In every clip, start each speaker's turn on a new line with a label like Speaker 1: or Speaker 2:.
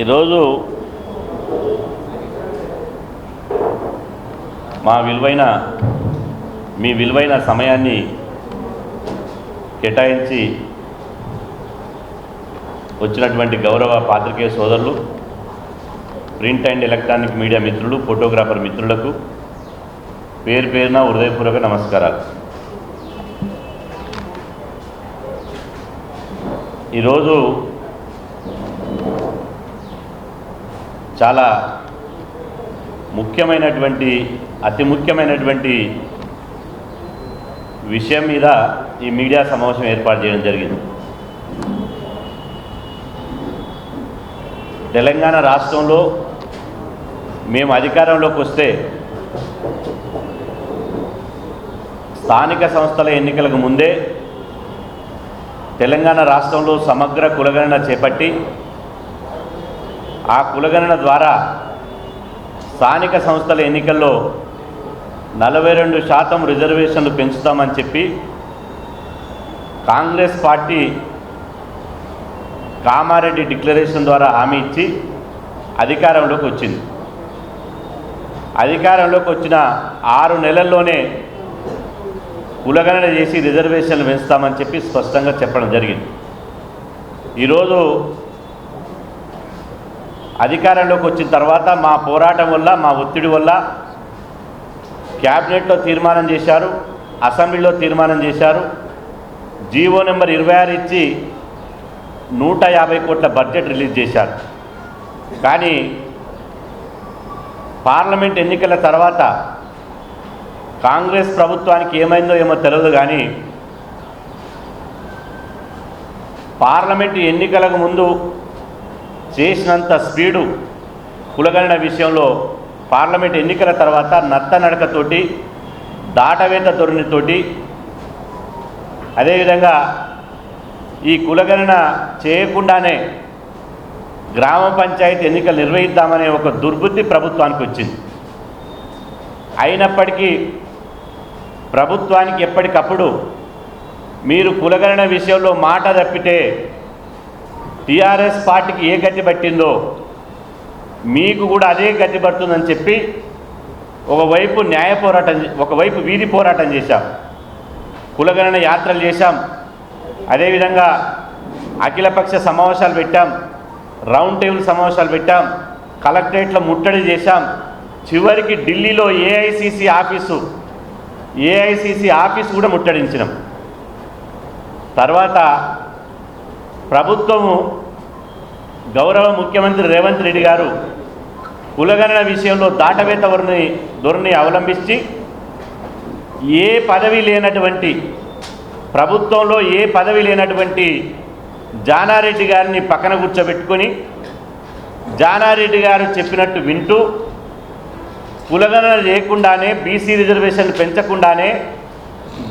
Speaker 1: ఈరోజు మీ విలువైన సమయాన్ని కేటాయించి వచ్చినటువంటి గౌరవ పాత్రికేయ సోదరులు, ప్రింట్ అండ్ ఎలక్ట్రానిక్ మీడియా మిత్రులు, ఫోటోగ్రాఫర్ మిత్రులకు పేరు పేరున హృదయపూర్వక నమస్కారాలు. ఈరోజు చాలా అతి ముఖ్యమైనటువంటి విషయం మీద ఈ మీడియా సమావేశం ఏర్పాటు చేయడం జరిగింది. తెలంగాణ రాష్ట్రంలో మేము అధికారంలోకి వస్తే స్థానిక సంస్థల ఎన్నికలకు ముందే తెలంగాణ రాష్ట్రంలో సమగ్ర కులగణన చేపట్టి ఆ కులగణన ద్వారా స్థానిక సంస్థల ఎన్నికల్లో 42% రిజర్వేషన్లు పెంచుతామని చెప్పి కాంగ్రెస్ పార్టీ కామారెడ్డి డిక్లరేషన్ ద్వారా హామీ ఇచ్చి అధికారంలోకి వచ్చింది. అధికారంలోకి వచ్చిన 6 నెలల్లోనే కులగణన చేసి రిజర్వేషన్లు పెంచుతామని చెప్పి స్పష్టంగా చెప్పడం జరిగింది. ఈరోజు అధికారంలోకి వచ్చిన తర్వాత మా పోరాటం వల్ల, మా ఒత్తిడి వల్ల క్యాబినెట్లో తీర్మానం చేశారు, అసెంబ్లీలో తీర్మానం చేశారు, జీవో నెంబర్ 26 ఇచ్చి 150 కోట్ల బడ్జెట్ రిలీజ్ చేశారు. కానీ పార్లమెంట్ ఎన్నికల తర్వాత కాంగ్రెస్ ప్రభుత్వానికి ఏమైందో ఏమో తెలియదు, కానీ పార్లమెంటు ఎన్నికలకు ముందు చేసినంత స్పీడు కులగణన విషయంలో పార్లమెంట్ ఎన్నికల తర్వాత నత్తనడకతోటి, దాటవేత ధోరణితోటి, అదేవిధంగా ఈ కులగణన చేయకుండానే గ్రామ పంచాయతీ ఎన్నికలు నిర్వహిద్దామనే ఒక దుర్బుద్ధి ప్రభుత్వానికి వచ్చింది. అయినప్పటికీ ప్రభుత్వానికి ఎప్పటికప్పుడు మీరు కులగణన విషయంలో మాట తప్పితే టీఆర్ఎస్ పార్టీకి ఏ గతి పట్టిందో మీకు కూడా అదే గతి పడుతుందని చెప్పి ఒకవైపు వీధి పోరాటం చేశాం, కులగణన యాత్రలు చేశాం, అదేవిధంగా అఖిలపక్ష సమావేశాలు పెట్టాం, రౌండ్ టేబుల్ సమావేశాలు పెట్టాం, కలెక్టరేట్లో ముట్టడి చేశాం, చివరికి ఢిల్లీలో ఏఐసిసి ఆఫీసు కూడా ముట్టడించినాం. తర్వాత ప్రభుత్వము గౌరవ ముఖ్యమంత్రి రేవంత్ రెడ్డి గారు కులగణన విషయంలో దాటవేత ధోరణి అవలంబించి ప్రభుత్వంలో ఏ పదవి లేనటువంటి జానారెడ్డి గారిని పక్కన కూర్చోబెట్టుకొని జానారెడ్డి గారు చెప్పినట్టు వింటూ కులగణన చేయకుండానే, బీసీ రిజర్వేషన్లు పెంచకుండానే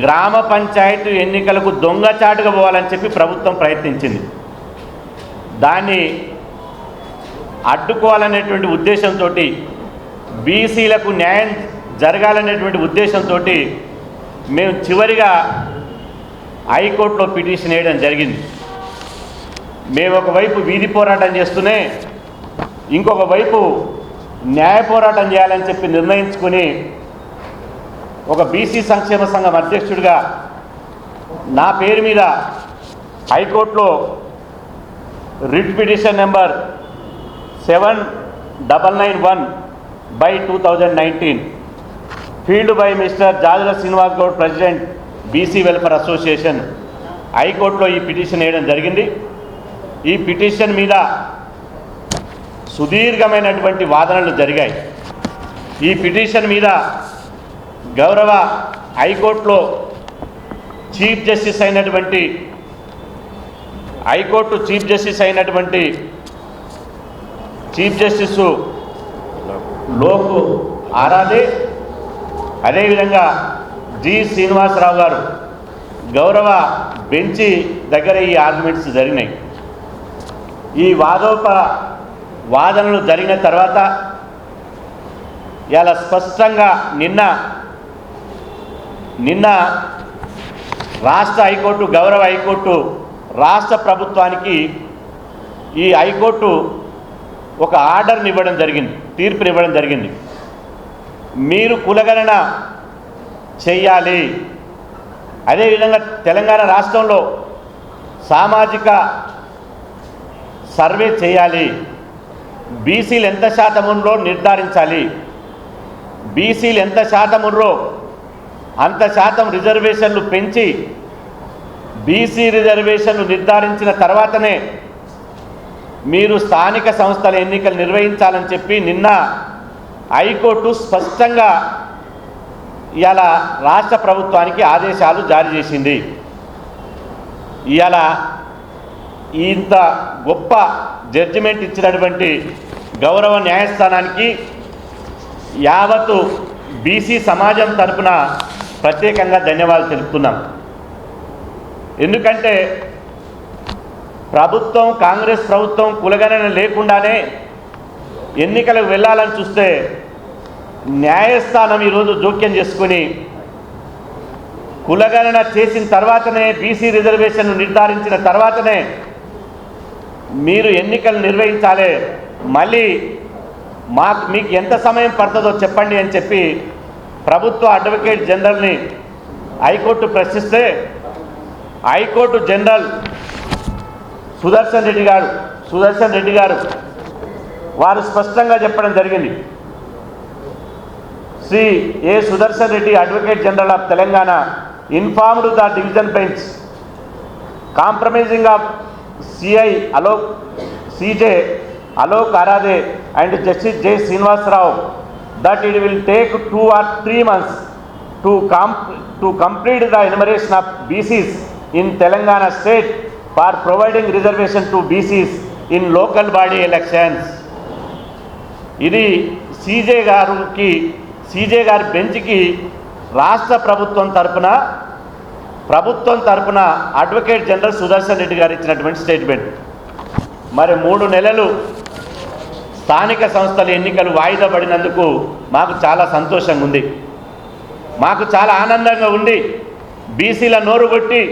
Speaker 1: గ్రామ పంచాయతీ ఎన్నికలకు దొంగచాటుగా పోవాలని చెప్పి ప్రభుత్వం ప్రయత్నించింది. దాన్ని అడ్డుకోవాలనేటువంటి ఉద్దేశంతో, బీసీలకు న్యాయం జరగాలనేటువంటి ఉద్దేశంతో మేము చివరిగా హైకోర్టులో పిటిషన్ వేయడం జరిగింది. మేము ఒకవైపు వీధి పోరాటం చేస్తూనే ఇంకొక వైపు న్యాయ పోరాటం చేయాలని చెప్పి నిర్ణయించుకుని ఒక బీసీ సంక్షేమ సంఘం అధ్యక్షుడిగా నా పేరు మీద హైకోర్టులో writ petition number 7991/2019 filed by mister Jajula Srinivas Goud, president BC welfare association, హైకోర్టులో ఈ పిటిషన్ వేయడం జరిగింది. ఈ పిటిషన్ మీద సుదీర్ఘమైనటువంటి వాదనలు జరిగాయి. ఈ పిటిషన్ మీద గౌరవ హైకోర్టులో చీఫ్ జస్టిస్ అయినటువంటి చీఫ్ జస్టిస్ లోక్ ఆరాధే, అదేవిధంగా జి శ్రీనివాసరావు గారు గౌరవ బెంచి దగ్గర ఈ ఆర్గ్యుమెంట్స్ జరిగినాయి. ఈ వాదనలు జరిగిన తర్వాత ఇలా స్పష్టంగా నిన్న రాష్ట్ర హైకోర్టు, గౌరవ హైకోర్టు రాష్ట్ర ప్రభుత్వానికి ఈ హైకోర్టు ఒక ఆర్డర్ని ఇవ్వడం జరిగింది, తీర్పునివ్వడం జరిగింది. మీరు కులగణన చెయ్యాలి, అదేవిధంగా తెలంగాణ రాష్ట్రంలో సామాజిక సర్వే చేయాలి, బీసీలు ఎంత శాతం ఉన్నో నిర్ధారించాలి, బీసీలు ఎంత శాతం ఉన్నో అంత శాతం రిజర్వేషన్లు పెంచి బీసీ రిజర్వేషన్లు నిర్ధారించిన తర్వాతనే మీరు స్థానిక సంస్థల ఎన్నికలు నిర్వహించాలని చెప్పి నిన్న హైకోర్టు స్పష్టంగా ఇవాళ రాష్ట్ర ప్రభుత్వానికి ఆదేశాలు జారీ చేసింది. ఇవాళ ఇంత గొప్ప జడ్జిమెంట్ ఇచ్చినటువంటి గౌరవ న్యాయస్థానానికి యావత్తు బీసీ సమాజం తరపున ప్రత్యేకంగా ధన్యవాదాలు తెలుపుతున్నాం. ఎందుకంటే ప్రభుత్వం, కాంగ్రెస్ ప్రభుత్వం కులగణన లేకుండానే ఎన్నికలకు వెళ్ళాలని చూస్తే న్యాయస్థానం ఈరోజు జోక్యం చేసుకుని కులగణన చేసిన తర్వాతనే, బీసీ రిజర్వేషన్ను నిర్ధారించిన తర్వాతనే మీరు ఎన్నికలు నిర్వహించాలి, మళ్ళీ మీకు ఎంత సమయం పడుతుందో చెప్పండి అని చెప్పి ప్రభుత్వ అడ్వకేట్ జనరల్ని హైకోర్టు ప్రశ్నిస్తే హైకోర్టు జనరల్ సుదర్శన్ రెడ్డి గారు వారు స్పష్టంగా చెప్పడం జరిగింది. Shri A Sudarshan Reddy, advocate general of Telangana, informed the division bench compromising of CJ Alok Arade and Justice J. Srinivasarao that it will take 2 or 3 months to complete the enumeration of BCs in Telangana state for providing reservation to BCs in local body elections. ఇది CJ గారి బెంచ్కి రాష్ట్ర ప్రభుత్వం తరపున advocate general Sudarshan Reddy గారు ఇచ్చినటువంటి statement. మరి 3 నెలలు స్థానిక సంస్థల ఎన్నికలు వాయిదా పడినందుకు మాకు చాలా సంతోషంగా ఉంది, మాకు చాలా ఆనందంగా ఉంది. బీసీల నోరు కొట్టి,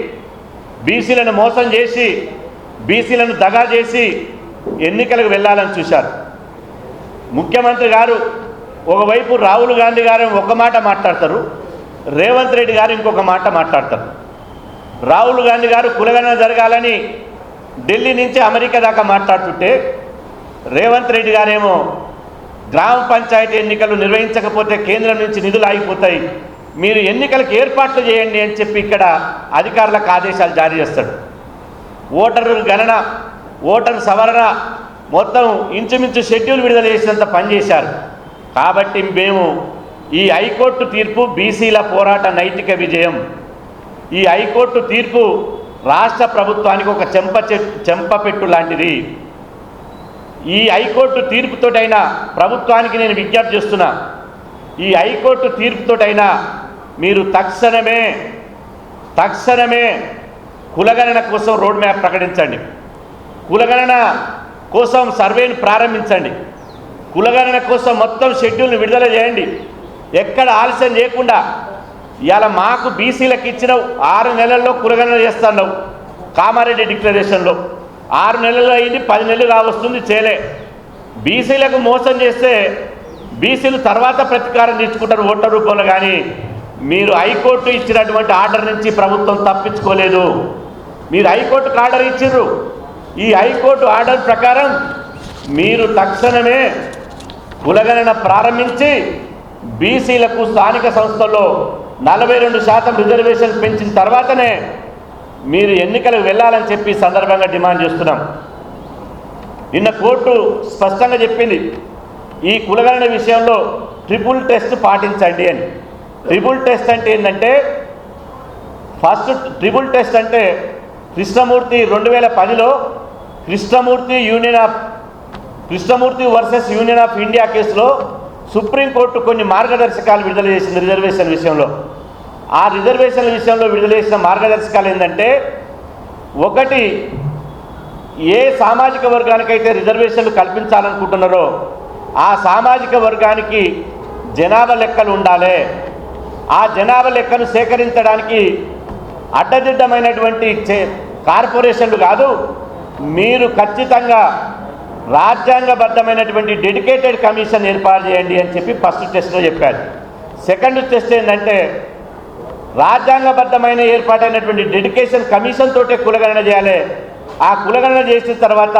Speaker 1: బీసీలను మోసం చేసి, బీసీలను దగా చేసి ఎన్నికలకు వెళ్ళాలని చూశారు. ముఖ్యమంత్రి గారు ఒకవైపు రాహుల్ గాంధీ గారు ఒక మాట మాట్లాడతారు, రేవంత్ రెడ్డి గారు ఇంకొక మాట మాట్లాడతారు. రాహుల్ గాంధీ గారు కులగణన జరగాలని ఢిల్లీ నుంచి అమెరికా దాకా మాట్లాడుతుంటే, రేవంత్ రెడ్డి గారేమో గ్రామ పంచాయతీ ఎన్నికలు నిర్వహించకపోతే కేంద్రం నుంచి నిధులు ఆగిపోతాయి, మీరు ఎన్నికలకు ఏర్పాట్లు చేయండి అని చెప్పి ఇక్కడ అధికారులకు ఆదేశాలు జారీ చేస్తాడు. ఓటరు గణన, ఓటరు సవరణ మొత్తం ఇంచుమించు షెడ్యూల్ విడుదల చేసినంత పనిచేశారు. కాబట్టి మేము ఈ హైకోర్టు తీర్పు బీసీల పోరాట నైతిక విజయం. ఈ హైకోర్టు తీర్పు రాష్ట్ర ప్రభుత్వానికి ఒక చెంపపెట్టు లాంటిది. ఈ హైకోర్టు తీర్పుతోటైనా ప్రభుత్వానికి నేను విజ్ఞప్తి చేస్తున్నా, ఈ హైకోర్టు తీర్పుతోటైనా మీరు తక్షణమే కులగణన కోసం రోడ్ మ్యాప్ ప్రకటించండి, కులగణన కోసం సర్వేను ప్రారంభించండి, కులగణన కోసం మొత్తం షెడ్యూల్ని విడుదల చేయండి. ఎక్కడ ఆలస్యం చేయకుండా ఇవాళ మాకు బీసీలకు ఇచ్చిన 6 నెలల్లో కులగణన చేస్తున్నావు. కామారెడ్డి డిక్లరేషన్లో 6 నెలలు అయింది, 10 నెలలు కావస్తుంది, చేయలే. బీసీలకు మోసం చేస్తే బీసీలు తర్వాత ప్రతీకారం తీసుకుంటారు ఓటర్ రూపంలో. కానీ మీరు హైకోర్టు ఇచ్చినటువంటి ఆర్డర్ నుంచి ప్రభుత్వం తప్పించుకోలేదు. మీరు హైకోర్టుకు ఆర్డర్ ఇచ్చిర్రు. ఈ హైకోర్టు ఆర్డర్ ప్రకారం మీరు తక్షణమే కులగణన ప్రారంభించి బీసీలకు స్థానిక సంస్థల్లో 42% రిజర్వేషన్ పెంచిన తర్వాతనే మీరు ఎన్నికలకు వెళ్ళాలని చెప్పి సందర్భంగా డిమాండ్ చేస్తున్నాం. నిన్న కోర్టు స్పష్టంగా చెప్పింది, ఈ కులగణన విషయంలో ట్రిపుల్ టెస్ట్ పాటించండి అని. ట్రిపుల్ టెస్ట్ అంటే ఏంటంటే, ఫస్ట్ ట్రిపుల్ టెస్ట్ అంటే కృష్ణమూర్తి 2010లో Krishnamurthy versus union of India కేసులో సుప్రీంకోర్టు కొన్ని మార్గదర్శకాలు విడుదల చేసింది రిజర్వేషన్ విషయంలో. ఆ రిజర్వేషన్ల విషయంలో విడుదల చేసిన మార్గదర్శకాలు ఏంటంటే, ఒకటి, ఏ సామాజిక వర్గానికైతే రిజర్వేషన్లు కల్పించాలనుకుంటున్నారో ఆ సామాజిక వర్గానికి జనాభా లెక్కలు ఉండాలి. ఆ జనాభా లెక్కను సేకరించడానికి అడ్డదిడ్డమైనటువంటి కార్పొరేషన్లు కాదు, మీరు ఖచ్చితంగా రాజ్యాంగబద్ధమైనటువంటి డెడికేటెడ్ కమిషన్ ఏర్పాటు చేయండి అని చెప్పి ఫస్ట్ టెస్ట్లో చెప్పారు. సెకండ్ టెస్ట్ ఏంటంటే రాజ్యాంగబద్ధమైన ఏర్పాటైనటువంటి డెడికేషన్ కమిషన్ తోటే కులగణన చేయాలి. ఆ కులగణన చేసిన తర్వాత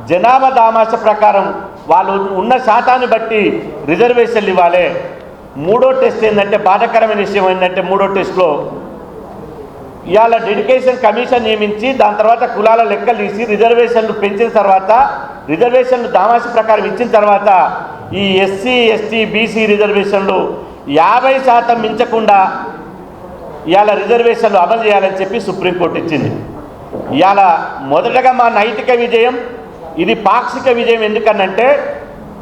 Speaker 1: జనాభా దామాష ప్రకారం వాళ్ళు ఉన్న శాతాన్ని బట్టి రిజర్వేషన్లు ఇవ్వాలి. మూడో టెస్ట్ ఏంటంటే బాధాకరమైన విషయం ఏంటంటే మూడో టెస్ట్లో ఇవాళ డెడికేషన్ కమిషన్ నియమించి దాని తర్వాత కులాల లెక్కలు తీసి రిజర్వేషన్లు పెంచిన తర్వాత రిజర్వేషన్లు దామాష ప్రకారం ఇచ్చిన తర్వాత ఈ ఎస్సీ ఎస్టీ బీసీ రిజర్వేషన్లు 50% మించకుండా ఇవాళ రిజర్వేషన్లు అమలు చేయాలని చెప్పి సుప్రీంకోర్టు ఇచ్చింది. ఇవాళ మొదటగా మా నైతిక విజయం ఇది పాక్షిక విజయం. ఎందుకనంటే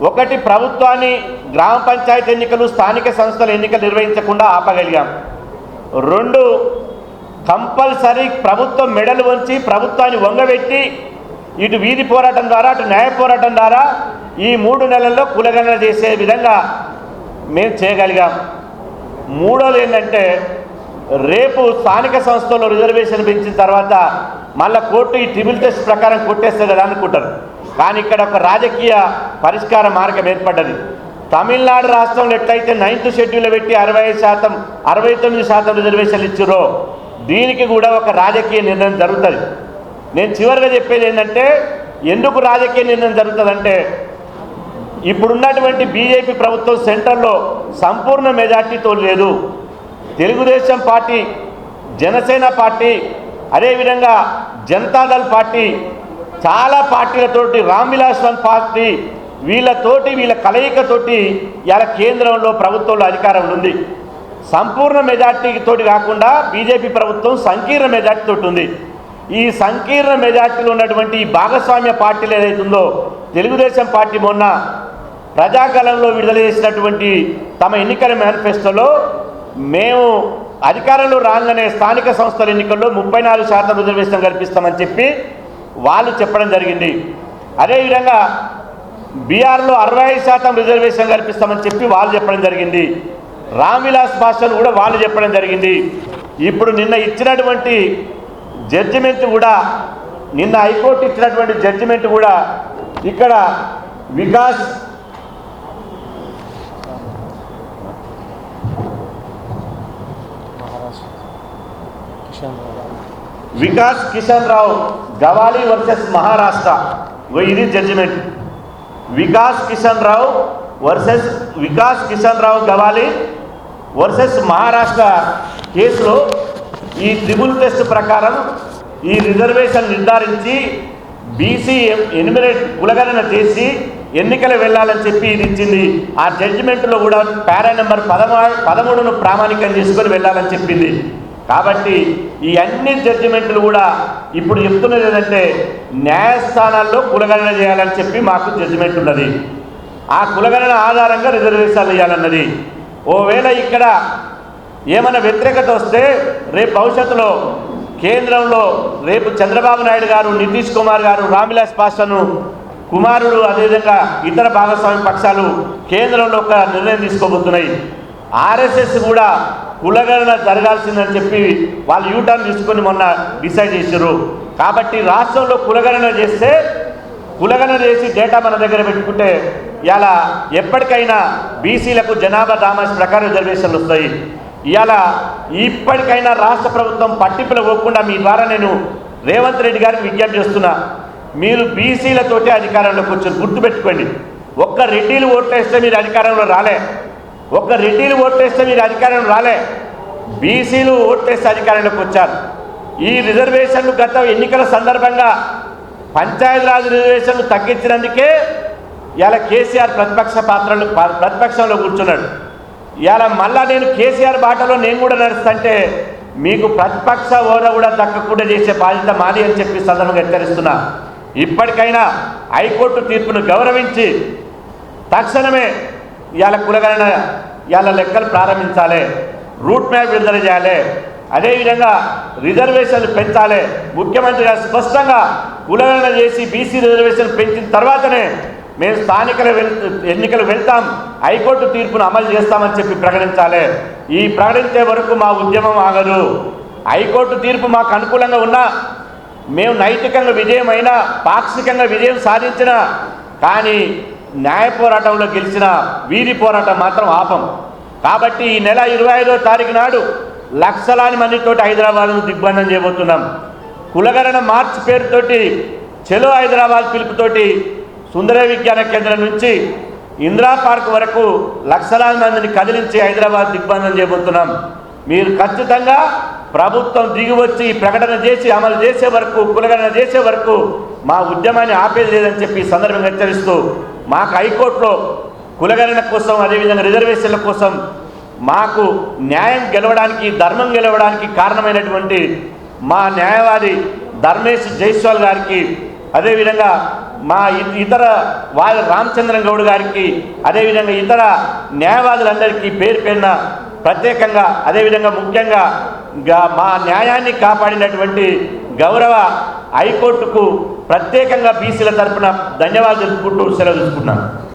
Speaker 1: ఒకటి, ప్రభుత్వాన్ని గ్రామ పంచాయతీ ఎన్నికలు స్థానిక సంస్థల ఎన్నికలు నిర్వహించకుండా ఆపగలిగాం. రెండు, కంపల్సరీ ప్రభుత్వం మెడలు వంచి ప్రభుత్వాన్ని వంగబెట్టి ఇటు వీధి పోరాటం ద్వారా అటు న్యాయ పోరాటం ద్వారా ఈ 3 నెలల్లో కులగణన చేసే విధంగా మేము చేయగలిగాం. మూడోది ఏంటంటే రేపు స్థానిక సంస్థల్లో రిజర్వేషన్ పెంచిన తర్వాత మళ్ళీ కోర్టు ఈ ట్రిబుల్ టెస్ట్ ప్రకారం కొట్టేస్తుంది కదా అనుకుంటారు. కానీ ఇక్కడ ఒక రాజకీయ పరిష్కార మార్గం ఏర్పడ్డది. తమిళనాడు రాష్ట్రంలో ఎట్లయితే 9th షెడ్యూల్ పెట్టి 65%, 69% రిజర్వేషన్లు ఇచ్చారో దీనికి కూడా ఒక రాజకీయ నిర్ణయం జరుగుతుంది. నేను చివరిగా చెప్పేది ఏంటంటే ఎందుకు రాజకీయ నిర్ణయం జరుగుతుందంటే ఇప్పుడున్నటువంటి బీజేపీ ప్రభుత్వం సెంట్రల్లో సంపూర్ణ మెజార్టీతో లేదు. తెలుగుదేశం పార్టీ, జనసేన పార్టీ, అదేవిధంగా జనతాదళ్ పార్టీ, చాలా పార్టీలతోటి రామ్ విలాస్ పార్టీ వీళ్ళ కలయికతోటి ఇలా కేంద్రంలో ప్రభుత్వంలో అధికారంలో ఉంది. సంపూర్ణ మెజార్టీతోటి కాకుండా బీజేపీ ప్రభుత్వం సంకీర్ణ మెజార్టీతోటి ఉంది. ఈ సంకీర్ణ మెజార్టీలో ఉన్నటువంటి ఈ భాగస్వామ్య పార్టీలు ఏదైతుందో తెలుగుదేశం పార్టీ మొన్న ప్రజాకాలంలో విడుదల చేసినటువంటి తమ ఎన్నికల మేనిఫెస్టోలో మేము అధికారంలో రాగానే స్థానిక సంస్థల ఎన్నికల్లో 34% రిజర్వేషన్ కల్పిస్తామని చెప్పి వాళ్ళు చెప్పడం జరిగింది. అదేవిధంగా బీహార్లో 65% రిజర్వేషన్ కల్పిస్తామని చెప్పి వాళ్ళు చెప్పడం జరిగింది. రామ్ విలాస్ పాస్వాన్ కూడా వాళ్ళు చెప్పడం జరిగింది. ఇప్పుడు నిన్న ఇచ్చినటువంటి జడ్జిమెంట్ కూడా, నిన్న హైకోర్టు ఇచ్చినటువంటి జడ్జిమెంట్ కూడా ఇక్కడ వికాస్ కిషన్ రావు గవాలి వర్సెస్ మహారాష్ట్ర, ఇది జడ్జిమెంట్. వికాస్ కిషన్ రావు గవాలి వర్సెస్ మహారాష్ట్ర కేసులో ఈ ట్రిబుల్ టెస్ట్ ప్రకారం ఈ రిజర్వేషన్ నిర్ధారించి బీసీ ఎన్యుమరేట్ కులగణన చేసి ఎన్నికలు వెళ్ళాలని చెప్పి ఇది ఇచ్చింది. ఆ జడ్జిమెంట్లో కూడా పారా నెంబర్ 13ను ప్రామాణికం చేసుకొని వెళ్ళాలని చెప్పింది. కాబట్టి ఈ అన్ని జడ్జిమెంట్లు కూడా ఇప్పుడు చెప్తున్నది ఏంటంటే న్యాయస్థానాల్లో కులగణన చేయాలని చెప్పి మాకు జడ్జిమెంట్ ఉన్నది. ఆ కులగణన ఆధారంగా రిజర్వేషన్లు ఇవ్వాలన్నది. ఓవేళ ఇక్కడ ఏమైనా వ్యతిరేకత వస్తే రేపు భవిష్యత్తులో కేంద్రంలో రేపు చంద్రబాబు నాయుడు గారు, నితీష్ కుమార్ గారు, రామ్ విలాస్ పాస్వాన్ కుమారుడు, అదేవిధంగా ఇతర భాగస్వామ్య పక్షాలు కేంద్రంలో ఒక నిర్ణయం తీసుకోబోతున్నాయి. ఆర్ఎస్ఎస్ కూడా కులగణన జరగాల్సిందని చెప్పి వాళ్ళు యూటర్న్ తీసుకొని మొన్న డిసైడ్ చేశారు. కాబట్టి రాష్ట్రంలో కులగణన చేసి డేటా మన దగ్గర పెట్టుకుంటే ఇలా ఎప్పటికైనా బీసీలకు జనాభా దామాష ప్రకారం రిజర్వేషన్లు వస్తాయి. ఇలా ఇప్పటికైనా రాష్ట్ర ప్రభుత్వం పట్టింపులు పోకుండా మీ ద్వారా నేను రేవంత్ రెడ్డి గారికి విజ్ఞప్తి చేస్తున్నా. మీరు బీసీలతోటి అధికారంలోకి వచ్చారు, గుర్తుపెట్టుకోండి. ఒక్క రెడ్డిలు ఓట్లేస్తే మీరు అధికారంలో రాలే. బీసీలు ఓట్లేస్తే అధికారంలోకి వచ్చారు. ఈ రిజర్వేషన్లు గత ఎన్నికల సందర్భంగా పంచాయతీరాజ్ రిజర్వేషన్లు తగ్గించినందుకే ఇలా కేసీఆర్ ప్రతిపక్షంలో కూర్చున్నాడు. ఇలా మళ్ళా నేను కేసీఆర్ బాటలో నేను కూడా నడుస్తుంటే మీకు ప్రతిపక్ష హోదా కూడా దక్కకుండా చేసే బాధ్యత మాది అని చెప్పి సందర్భంగా హెచ్చరిస్తున్నా. ఇప్పటికైనా హైకోర్టు తీర్పును గౌరవించి తక్షణమే ఇవాళ కులగణన లెక్కలు ప్రారంభించాలి, రూట్ మ్యాప్ విడుదల చేయాలి, అదేవిధంగా రిజర్వేషన్లు పెంచాలి. ముఖ్యమంత్రి గారు స్పష్టంగా కులగణన చేసి బీసీ రిజర్వేషన్ పెంచిన తర్వాతనే మేము స్థానిక ఎన్నికలు వెళ్తాం, హైకోర్టు తీర్పును అమలు చేస్తామని చెప్పి ప్రకటించాలి. ఈ ప్రకటించే వరకు మా ఉద్యమం ఆగదు. హైకోర్టు తీర్పు మాకు అనుకూలంగా ఉన్నా మేము నైతికంగా విజయమైనా పాక్షికంగా విజయం సాధించినా కానీ న్యాయ పోరాటంలో గెలిచిన వీరి పోరాటం మాత్రం ఆపం. కాబట్టి ఈ నెల 25వ తారీఖు నాడు లక్షలాది మందితోటి హైదరాబాద్ను దిగ్బంధం చేయబోతున్నాం. కులగణన మార్చ్ పేరుతోటి చెలో హైదరాబాద్ పిలుపుతోటి సుందర విజ్ఞాన కేంద్రం నుంచి ఇందిరా పార్క్ వరకు లక్షలాది మందిని కదిలించి హైదరాబాద్ దిగ్బంధం చేయబోతున్నాం. మీరు ఖచ్చితంగా ప్రభుత్వం దిగి వచ్చి ప్రకటన చేసి అమలు చేసే వరకు, కులగణన చేసే వరకు మా ఉద్యమాన్ని ఆపేది లేదని చెప్పి ఈ సందర్భంగా హెచ్చరిస్తూ, మాకు హైకోర్టులో కులగణన కోసం అదేవిధంగా రిజర్వేషన్ల కోసం మాకు న్యాయం గెలవడానికి, ధర్మం గెలవడానికి కారణమైనటువంటి మా న్యాయవాది ధర్మేష్ జైస్వాల్ గారికి, అదేవిధంగా మా ఇతర వాది రామచంద్రన్ గౌడ్ గారికి, అదేవిధంగా ఇతర న్యాయవాదులందరికీ పేరు పేరున ప్రత్యేకంగా, అదేవిధంగా ముఖ్యంగా మా న్యాయాన్ని కాపాడినటువంటి గౌరవ హైకోర్టుకు ప్రత్యేకంగా బీసీల తరఫున ధన్యవాదాలు తెలుపుకుంటూ సెలవు తీసుకుంటున్నాను.